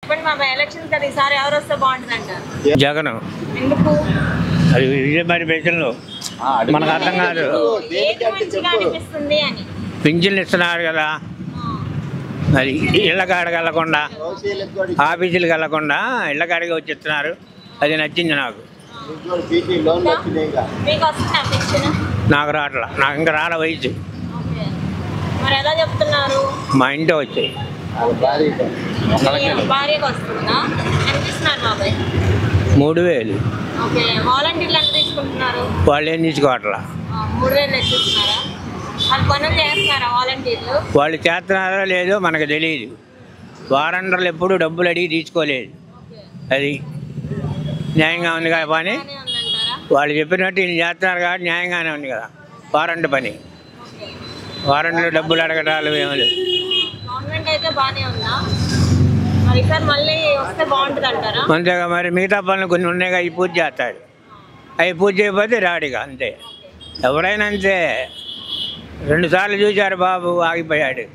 ఇప్పుడు మా ఎలక్షన్ కదా ఈసారి ఎవరు వస్తే బాగుంటుంది అంటారు? జగన్. ఎందుకు? అది ఇదే మరి పెన్షన్లు మనకు అర్థం కాదు. ఏది మంచిగా అనిపిస్తుంది అని. పింఛన్లు ఇస్తున్నారు కదా, అది ఇళ్ళ కాడికి వెళ్ళకుండా ఆఫీసులకు వెళ్ళకుండా ఇళ్ళ కాడికి వచ్చి ఇస్తున్నారు. అది నచ్చింది నాకు. మీకు వస్తుందా పెన్షన్? నాకు రావట్లా, నాకు ఇంకా రాల వయసు. ఓకే. మరి ఎలా చెప్తున్నారు? మా ఇంట్లో వచ్చాయి. భార్యకు వస్తుందా? ఎంత ఇస్తున్నారు బాబాయ్? 3000. ఓకే. వాలంటీర్లు ఎంత తీసుకుంటున్నారు? వాళ్ళు ఏం తీసుకోవట్లా. 3000 ఇస్తున్నారా? వాళ్ళు పనులు చేస్తున్నారా వాలంటీర్లు? వాళ్ళు చేస్తున్నారో లేదో మనకు తెలియదు. వారంటీర్లు ఎప్పుడు డబ్బులు అడిగి తీసుకోలేదు. అది న్యాయంగా ఉంది కదా పని. వాళ్ళు చెప్పినట్టు వీళ్ళు చేస్తున్నారు కాబట్టి న్యాయంగానే ఉంది కదా వారంటీ పని. వారంటీలో డబ్బులు అడగటాలు ఏమీ లేదు. గవర్నమెంట్ అయితే బాగానే ఉందా? మరి సార్ మళ్ళీ వస్తే బాగుంటుంది అంటారా? అంతేగా, మరి మిగతా పనులు కొన్ని ఉన్నాయిగా, అవి పూజ చేస్తాడు. అవి పూజ చేయకపోతే రాడిగా, అంతే. ఎవరైనా అంతే. 2 సార్లు చూశారు బాబు, ఆగిపోయాడు.